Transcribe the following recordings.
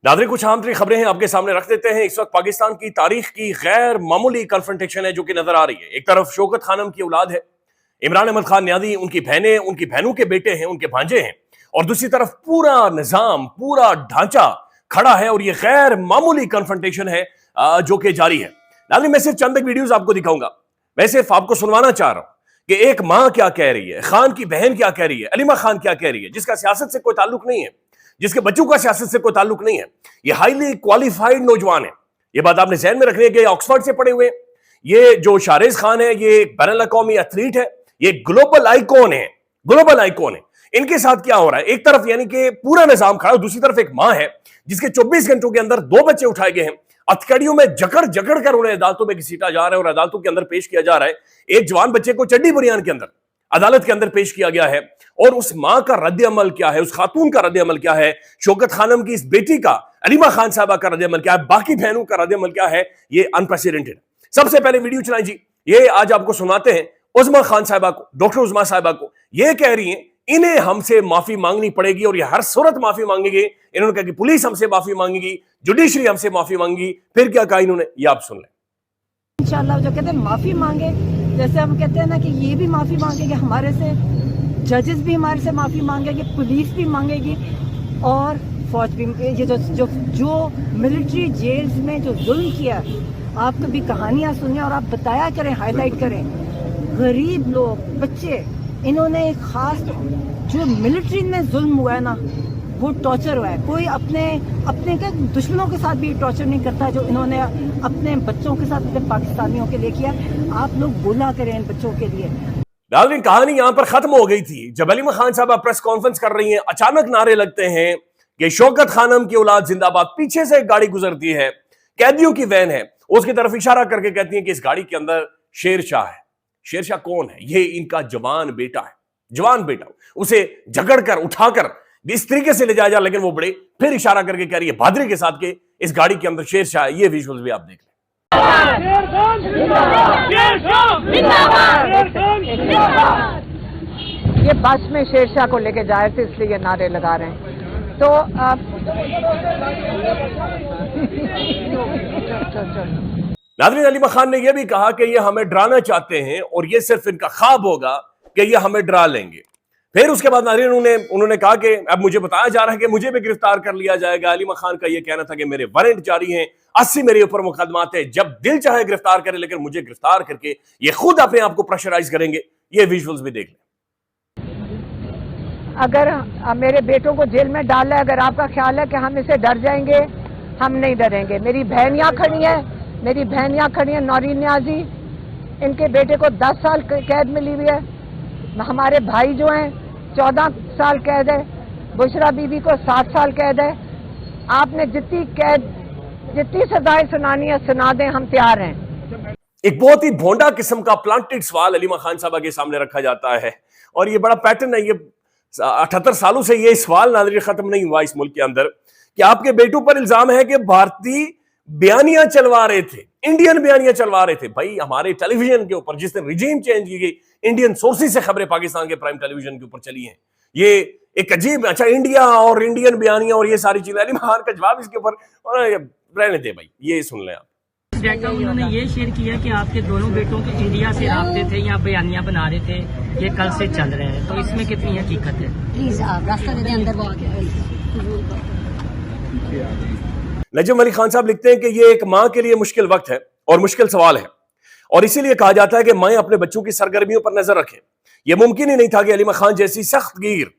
नाज़रीन, कुछ अहम तरीन खबरें हैं आपके सामने रख देते हैं। इस वक्त पाकिस्तान की तारीख की गैर मामूली कन्फ्रंटेशन है जो कि नजर आ रही है। एक तरफ शौकत खानम की औलाद है, इमरान अहमद खान नियाज़ी, उनकी बहनें, उनकी बहनों के बेटे हैं, उनके भांजे हैं, और दूसरी तरफ पूरा निजाम, पूरा ढांचा खड़ा है और ये गैर मामूली कन्फ्रंटेशन है जो कि जारी है। नाज़रीन, मैं सिर्फ चंद वीडियोस आपको दिखाऊंगा। मैं सिर्फ आपको सुनवाना चाह रहा हूं कि एक मां क्या कह रही है, खान की बहन क्या कह रही है, अलीमा खान क्या कह रही है, जिसका सियासत से कोई ताल्लुक नहीं है, जिसके बच्चों का सियासत से कोई ताल्लुक नहीं है। ये हाईली क्वालिफाइड नौजवान है, ये बात आपने ज़हन में रखनी है कि ऑक्सफोर्ड से पढ़े हुए। ये जो शाहरेज खान है, ये एक बैनुल-अक़वामी एथलीट है, ये ग्लोबल आइकॉन है, ग्लोबल आइकॉन है। इनके साथ क्या हो रहा है? एक तरफ यानी कि पूरा निजाम खड़ा, दूसरी तरफ एक मां है जिसके 24 घंटों के अंदर 2 बच्चे उठाए गए हैं। हथकड़ियों में जकड़ जकड़ कर उन्हें अदालतों में घसीटा जा रहा है और अदालतों के अंदर पेश किया जा रहा है। एक जवान बच्चे को चड्डी बनियान के अंदर अदालत के अंदर पेश किया गया है। और उस मां का रद्द-ए-अमल क्या है, उस खातून का रद्द-ए-अमल क्या है, शौकत खानम की इस बेटी का, अलीमा खान साहबा का रद्द-ए-अमल क्या है, बाकी बहनों का रद्द-ए-अमल क्या है, ये अनप्रेसिडेंटेड। सबसे पहले वीडियो चलाएं जी। ये आज आपको सुनाते हैं उज़्मा खान साहबा को, डॉक्टर उज़्मा साहबा को। ये कह रही हैं इन्हें हमसे माफी मांगनी पड़ेगी और ये हर सूरत माफी मांगेगी। इन्होंने कहा कि पुलिस हमसे माफी मांगेगी, जुडिशरी हमसे माफी मांगेगी। फिर क्या कहा इन्होंने, ये आप सुन लें। इंशाल्लाह जो कहते हैं माफी मांगे, जैसे हम कहते हैं ना कि ये भी माफी मांगेंगे हमारे से, जजेस भी हमारे से माफी मांगेंगे, पुलिस भी मांगेगी और फौज भी। ये जो मिलिट्री जेल्स में जो जुल्म किया, आप कभी कहानियां सुनिए और आप बताया करें, हाईलाइट करें। गरीब लोग, बच्चे, इन्होंने एक खास जो मिलिट्री में जुल्म हुआ है ना, वो टॉर्चर हुआ है। कोई अपने के दुश्मनों के साथ भी टॉर्चर नहीं करता जो इन्होंने अपने बच्चों के साथ, अपने पाकिस्तानियों के लिए किया। आप लोग बोला करें इन बच्चों के लिए। नाज़रीन, कहानी यहां पर खत्म हो गई थी। जब अलीमा खान साहब प्रेस कॉन्फ्रेंस कर रही हैं, अचानक नारे लगते हैं कि शौकत खानम की औलाद जिंदाबाद। पीछे से एक गाड़ी गुजरती है, कैदियों की वैन है, उसकी तरफ इशारा करके कहती है कि इस गाड़ी के अंदर शेरशाह है। शेरशाह कौन है? ये इनका जवान बेटा है, जवान बेटा। उसे झगड़कर उठाकर इस तरीके से ले जाया जा, लेकिन वो बड़े फिर इशारा करके कह रही है बहादुरी के साथ के इस गाड़ी के अंदर शेरशाह है। ये विजुअल्स भी आप देख लें। ये बस में शेरशाह को लेके जाए थे, इसलिए ये नारे लगा रहे हैं। तो नाज़रीन, अलीमा खान ने यह भी कहा कि ये हमें डराना चाहते हैं और ये सिर्फ इनका ख्वाब होगा कि ये हमें डरा लेंगे। फिर उसके बाद नाज़रीन उन्होंने कहा कि अब मुझे बताया जा रहा है कि मुझे भी गिरफ्तार कर लिया जाएगा। अलीमा खान का यह कहना था कि मेरे वारंट जारी हैं, 80 मेरे ऊपर मुकदमात है, जब दिल चाहे गिरफ्तार करें, लेकिन मुझे गिरफ्तार करके ये खुद अपने आप को प्रेशराइज करेंगे। ये विजुअल्स भी देख लें। अगर मेरे बेटों को जेल में डाला है, अगर आपका ख्याल है कि हम इसे डर जाएंगे, हम नहीं डरेंगे। मेरी बहन यहाँ खड़ी है, मेरी बहन यहाँ खड़ी है, नौरीन नियाज़ी, इनके बेटे को 10 साल कैद मिली हुई है। हमारे भाई जो हैं 14 साल कैद है, बुशरा बीबी को 7 साल कैद है। आपने जितनी सजाएं सुनानी है सुना दें, हम तैयार हैं। एक बहुत ही भोंडा किस्म का प्लांटेड सवाल अलीमा खान साहबा के सामने रखा जाता है और ये बड़ा पैटर्न है। ये 78 सालों से ये सवाल नाज़रीन खत्म नहीं हुआ इस मुल्क के अंदर कि आपके बेटों पर इल्जाम है कि भारतीय बयानियां चलवा रहे थे, इंडियन बयानियां चलवा रहे थे। भाई, हमारे टेलीविजन के ऊपर जिस दिन रिजीम चेंज की गई, इंडियन सोर्सेज से खबरें पाकिस्तान के प्राइम टेलीविजन के ऊपर चली हैं। ये एक अजीब, अच्छा, इंडिया और इंडियन बयानियां और ये सारी चीजें। अलीमा खान का जवाब इसके ऊपर रहने दे भाई, ये सुन लें आप। उन्होंने ये शेयर किया कि आपके दोनों बेटों के इंडिया से राब्ते थे, यहाँ बयानियां बना रहे थे, ये कल से चल रहे हैं, तो इसमें कितनी हकीकत है? प्लीज आप रास्ता दे दें, अंदर वो आ गया। नजम अली खान साहब लिखते हैं कि ये एक मां के लिए मुश्किल वक्त है और मुश्किल सवाल है, और इसीलिए कहा जाता है कि माएं अपने बच्चों की सरगर्मियों पर नजर रखें। यह मुमकिन ही नहीं था कि अलीमा खान जैसी सख्त गिर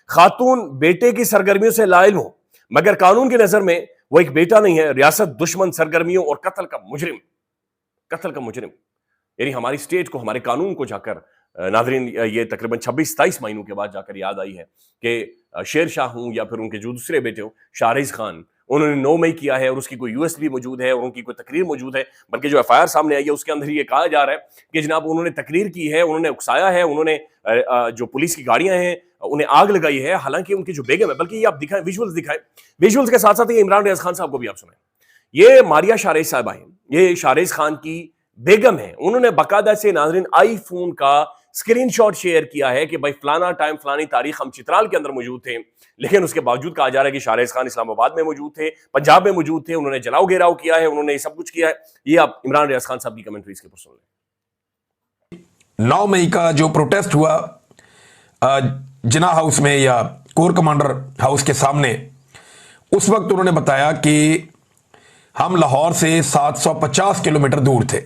खातून बेटे की सरगर्मियों से लाइल हो, मगर कानून की नजर में वो एक बेटा नहीं है, रियासत दुश्मन, सरगर्मियों और कत्ल का मुजरिम। कत्ल का मुजरिम यानी हमारी स्टेट को, हमारे कानून को जाकर नाज़रीन ये तकरीबन 26-27 महीनों के बाद जाकर याद आई है कि शेरशाह हूं या फिर उनके जो दूसरे बेटे हो शाहरेज खान, उन्होंने 9 मई किया है और उसकी कोई यूएस भी मौजूद है और उनकी कोई तकरीर मौजूद है। बल्कि जो एफआईआर सामने आई है उसके अंदर ये कहा जा रहा है कि जनाब उन्होंने तकरीर की है, उन्होंने उकसाया है, उन्होंने जो पुलिस की गाड़ियां हैं उन्हें आग लगाई है। हालांकि उनकी जो बेगम है, बल्कि ये आप दिखाएं, विजुअल्स के साथ साथ ये इमरान रियाज खान साहब को भी आप सुनाएं। ये मारिया शाहरेज साहबा है, ये शाहरेज खान की बेगम है। उन्होंने बाकायदा से नाज़रीन आईफोन का اسکرین شاٹ شیئر کیا ہے کہ بھائی فلانا ٹائم فلانی تاریخ ہم چترال کے اندر موجود تھے، لیکن اس کے باوجود کہا جا رہا ہے کہ شارز خان اسلام آباد میں موجود تھے، پنجاب میں موجود تھے، انہوں نے جلاؤ گھیراؤ کیا ہے، انہوں نے یہ سب کچھ کیا ہے. یہ آپ عمران ریاض خان صاحب کی کمنٹری اس کے اوپر سن لیں. 9 مئی کا جو پروٹیسٹ ہوا جناح ہاؤس میں یا کور کمانڈر ہاؤس کے سامنے، اس وقت انہوں نے بتایا کہ ہم لاہور سے 750 کلومیٹر دور تھے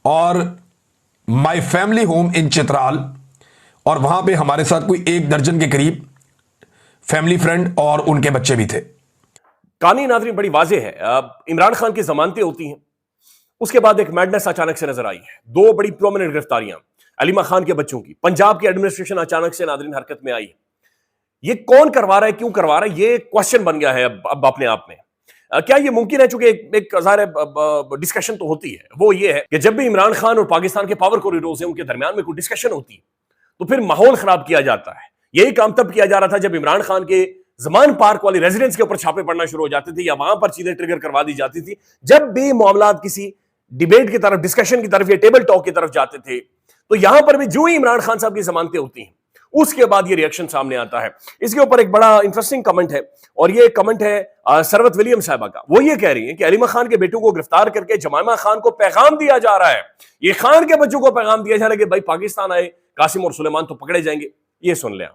اور مائی فیملی ہوم ان چترال، اور وہاں پہ ہمارے ساتھ کوئی 1 درجن کے قریب فیملی فرینڈ اور ان کے بچے بھی تھے. کہانی ناظرین بڑی واضح ہے. عمران خان کی ضمانتیں ہوتی ہیں، اس کے بعد ایک میڈنس اچانک سے نظر آئی ہے. 2 بڑی پرومیننٹ گرفتاریاں علیمہ خان کے بچوں کی، پنجاب کی ایڈمنسٹریشن اچانک سے ناظرین حرکت میں آئی ہے. یہ کون کروا رہا ہے، کیوں کروا رہا ہے، یہ کوشچن بن گیا ہے اب اپنے آپ میں. کیا یہ ممکن ہے؟ چونکہ ایک ظاہر ڈسکشن تو ہوتی ہے، وہ یہ ہے کہ جب بھی عمران خان اور پاکستان کے پاور کوریڈورز ہیں ان کے درمیان میں کوئی ڈسکشن ہوتی ہے تو پھر ماحول خراب کیا جاتا ہے. یہی کام تب کیا جا رہا تھا جب عمران خان کے زمان پارک والی ریزیڈنس کے اوپر چھاپے پڑنا شروع ہو جاتے تھے یا وہاں پر چیزیں ٹریگر کروا دی جاتی تھی. جب بھی معاملات کسی ڈیبیٹ کی طرف، ڈسکشن کی طرف یا ٹیبل ٹاک کی طرف جاتے تھے تو یہاں پر بھی جو ہی عمران خان صاحب کی ضمانتیں ہوتی ہیں اس کے بعد یہ ریئیکشن سامنے آتا ہے. اس کے اوپر ایک بڑا انٹرسٹنگ کمنٹ ہے اور یہ کمنٹ ہے سروت ولیم صاحبہ کا. وہ یہ کہہ رہی ہیں کہ علیمہ خان کے بیٹوں کو گرفتار کر کے جمائمہ خان کو پیغام دیا جا رہا ہے، یہ خان کے بچوں کو پیغام دیا جا رہا ہے کہ بھائی پاکستان آئے، قاسم اور سلیمان تو پکڑے جائیں گے. یہ سن لیں.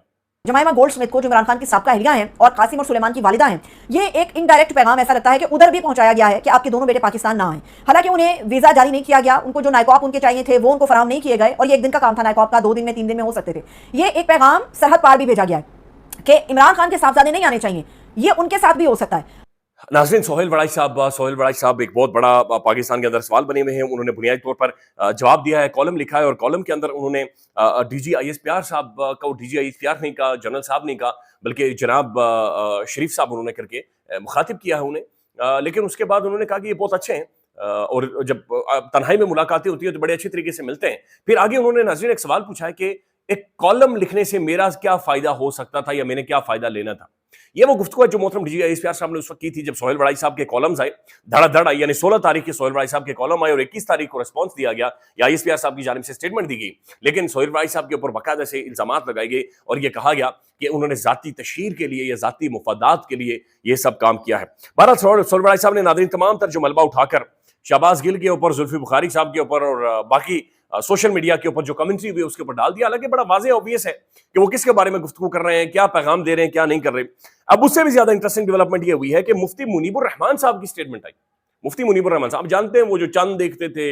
جمائمہ گولڈ سمتھ کو جو عمران خان کی سابقہ اہلیہ ہیں اور قاسم اور سلیمان کی والدہ ہیں، یہ ایک انڈائریکٹ پیغام ایسا لگتا ہے کہ ادھر بھی پہنچایا گیا ہے کہ آپ کے دونوں بیٹے پاکستان نہ آئیں. حالانکہ انہیں ویزا جاری نہیں کیا گیا، ان کو جو نائکاپ ان کے چاہیے تھے وہ ان کو فراہم نہیں کیے گئے، اور یہ 1 دن کا کام تھا نائکاپ کا، 2 دن میں 3 دن میں ہو سکتے تھے. یہ ایک پیغام سرحد پار بھی بھیجا گیا ہے کہ عمران خان کے صاحبزادے نہیں آنے چاہیے، یہ ان کے ساتھ بھی ہو سکتا ہے. ناظرین، سہیل وڑائی صاحب ایک بہت بڑا پاکستان کے اندر سوال بنے ہوئے ہیں. انہوں نے بنیادی طور پر جواب دیا ہے، کالم لکھا ہے اور کالم کے اندر انہوں نے D G I S P R صاحب کا، D G I S P R نہیں کہا، جنرل صاحب نہیں کہا، بلکہ جناب شریف صاحب انہوں نے کر کے مخاطب کیا ہے انہیں. لیکن اس کے بعد انہوں نے کہا کہ یہ بہت اچھے ہیں اور جب تنہائی میں ملاقاتیں ہوتی ہیں تو بڑے اچھے طریقے سے ملتے ہیں. پھر آگے انہوں نے ناظرین ایک سوال پوچھا ہے کہ ایک کالم لکھنے سے میرا کیا فائدہ ہو سکتا تھا یا میں نے کیا فائدہ لینا تھا. یہ وہ گفتگو ہے جو محترم D G I S P R صاحب نے اس وقت کی تھی جب سہیل وڑائی صاحب کے کالمز آئے، دھڑا دھڑ آئی. یعنی 16 تاریخ کے سہیل وڑائی صاحب کے کالم آئے اور 21 تاریخ کو ریسپانس دیا گیا یا آئی ایس پی آر صاحب کی جانب سے سٹیٹمنٹ دی گئی. لیکن سہیل وڑائی صاحب کے اوپر باقاعدہ سے الزامات لگائے گئے اور یہ کہا گیا کہ انہوں نے ذاتی تشہیر کے لیے یا ذاتی مفادات کے لیے یہ سب کام کیا ہے. بہرحال سہیل وڑائی صاحب نے ناظرین تمام تر جو ملبہ اٹھا کر شہباز گل کے اوپر، زلفی بخاری صاحب کے اوپر اور باقی سوشل میڈیا کے اوپر جو کمنٹری ہوئی اس کے اوپر ڈال دیا. حالانکہ بڑا واضح اوبویس ہے کہ وہ کس کے بارے میں گفتگو کر رہے ہیں، کیا پیغام دے رہے ہیں، کیا نہیں کر رہے. اب اس سے بھی زیادہ انٹرسٹنگ ڈیولپمنٹ یہ ہوئی ہے کہ مفتی منیب الرحمان صاحب کی سٹیٹمنٹ آئی. مفتی منیب الرحمان صاحب جانتے ہیں وہ جو چاند دیکھتے تھے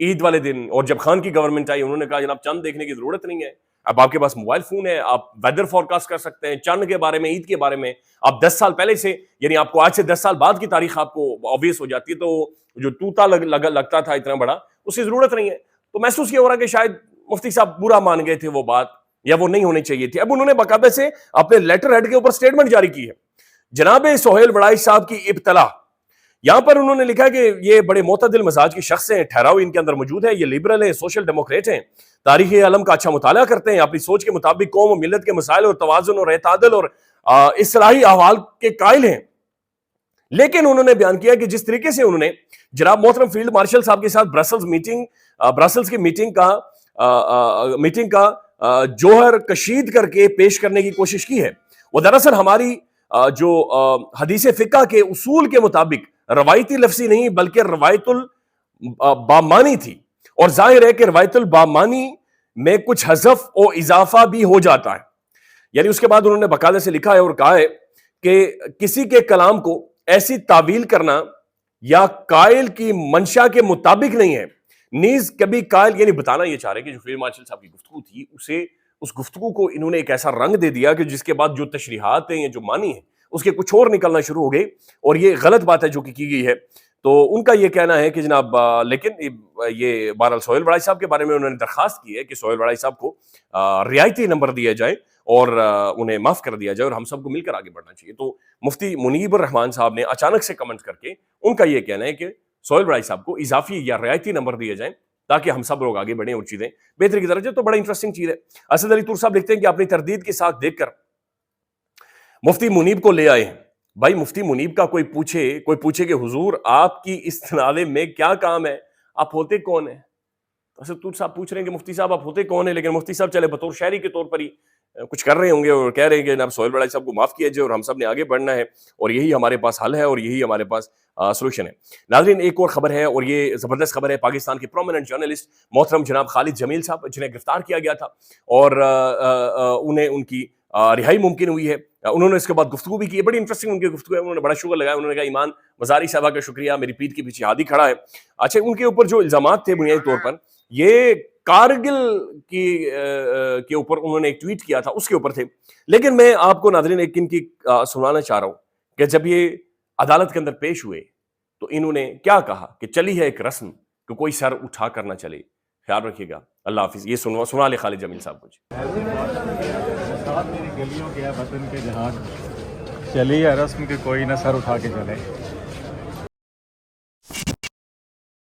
عید والے دن، اور جب خان کی گورنمنٹ آئی انہوں نے کہا جناب چاند دیکھنے کی ضرورت نہیں ہے، اب آپ کے پاس موبائل فون ہے، آپ ویدر فورکاسٹ کر سکتے ہیں چاند کے بارے میں، عید کے بارے میں. آپ 10 سال پہلے سے، یعنی آپ کو آج سے 10 سال بعد کی تاریخ آپ کو آبویس ہو جاتی ہے، تو جو طوطا لگتا تھا اتنا بڑا اس کی ضرورت نہیں ہے. تو محسوس یہ ہو رہا کہ شاید مفتی صاحب برا مان گئے تھے وہ بات، یا وہ نہیں ہونی چاہیے تھی. اب انہوں نے باقاعدہ سے اپنے لیٹر ہیڈ کے اوپر سٹیٹمنٹ جاری کی ہے. جناب سہیل وڑائی صاحب کی ابتلا، یہاں پر انہوں نے لکھا کہ یہ بڑے معتدل مزاج کے شخص ہیں، ٹھہراؤ ان کے اندر موجود ہے، یہ لبرل ہیں، سوشل ڈیموکریٹ ہیں، تاریخ علم کا اچھا مطالعہ کرتے ہیں، اپنی سوچ کے مطابق قوم و ملت کے مسائل اور توازن اور اعتدال اور اصلاحی احوال کے قائل ہیں. لیکن انہوں نے بیان کیا کہ جس طریقے سے انہوں نے جناب محترم فیلڈ مارشل صاحب کے ساتھ برسلز کی میٹنگ کا جوہر کشید کر کے پیش کرنے کی کوشش کی ہے، وہ دراصل ہماری جو حدیث فقہ کے اصول کے مطابق روایتی لفظی نہیں بلکہ روایت البامانی تھی. اور ظاہر ہے کہ روایت البامانی میں کچھ حذف و اضافہ بھی ہو جاتا ہے. یعنی اس کے بعد انہوں نے باقاعدہ سے لکھا ہے اور کہا ہے کہ کسی کے کلام کو ایسی تعویل کرنا یا قائل کی منشا کے مطابق نہیں ہے، نیز کبھی قائل، یعنی بتانا یہ چاہ رہے کہ جو فیلڈ مارشل صاحب کی گفتگو تھی اس گفتگو کو انہوں نے ایک ایسا رنگ دے دیا کہ جس کے بعد جو تشریحات ہیں یا جو معنی ہیں اس کے کچھ اور نکلنا شروع ہو گئے، اور یہ غلط بات ہے جو کہ کی گئی ہے. تو ان کا یہ کہنا ہے کہ جناب لیکن یہ بہرحال سہیل وڑائی صاحب کے بارے میں انہوں نے درخواست کی ہے کہ سہیل وڑائی صاحب کو رعایتی نمبر دیا جائے اور انہیں معاف کر دیا جائے اور ہم سب کو مل کر آگے بڑھنا چاہیے. تو مفتی منیب الرحمان صاحب نے اچانک سے کمنٹ کر کے ان کا یہ کہنا ہے کہ سہیل وڑائی صاحب کو اضافی یا رعایتی نمبر دیے جائیں تاکہ ہم سب لوگ آگے بڑھیں اور چیزیں بہتری کی درجے. تو بڑا انٹرسٹنگ چیز ہے. اسد علی طور صاحب لکھتے ہیں کہ اپنی تردید کی ساکھ دیکھ کر مفتی منیب کو لے آئے ہیں. بھائی مفتی منیب کا کوئی پوچھے کہ حضور آپ کی اس تنازع میں کیا کام ہے، آپ ہوتے کون ہیں؟ असदुद्दीन साहब पूछ रहे हैं कि मुफ्ती साहब आप होते कौन है, लेकिन मुफ्ती साहब चले बतौर शायरी के तौर पर ही कुछ कर रहे होंगे और कह रहे हैं कि जनाब सोहेल बड़ाई साहब को माफ़ किया जाए और हम सब ने आगे बढ़ना है और यही हमारे पास हल है और यही हमारे पास सोल्यूशन है। नाज़रीन, एक और खबर है और ये ज़बरदस्त खबर है। पाकिस्तान के प्रोमिनेंट जर्नलिस्ट मोहतरम जनाब खालिद जमील साहब, जिन्हें गिरफ्तार किया गया था और उन्हें उनकी रिहाई मुमकिन हुई है। उन्होंने इसके बाद गुफ्तगू भी की है, बड़ी इंटरेस्टिंग उनकी गुफ्तगू है। उन्होंने बड़ा शुक्र लगाया, उन्होंने कहा ईमान मज़ारी साहबा का शुक्रिया, मेरी पीठ के पीछे हादी खड़ा है। अच्छा, उनके ऊपर जो इल्ज़ामात थे बुनियादी तौर पर ये कारगिल के ऊपर उन्होंने एक ट्वीट किया था, उसके ऊपर थे। लेकिन मैं आपको नाज़रीन एक इनकी सुनाना चाह रहा हूँ कि जब ये अदालत के अंदर पेश हुए तो इन्होंने क्या कहा कि चली है एक रस्म कि कोई सर उठा कर ना चले। ख्याल रखिएगा, अल्लाह हाफिज़। ये सुना ले खालिद जमील साहब कुछ। मेरी गलियों के वतन के जहाज चली है रस्म के कोई ना सर उठा के चले।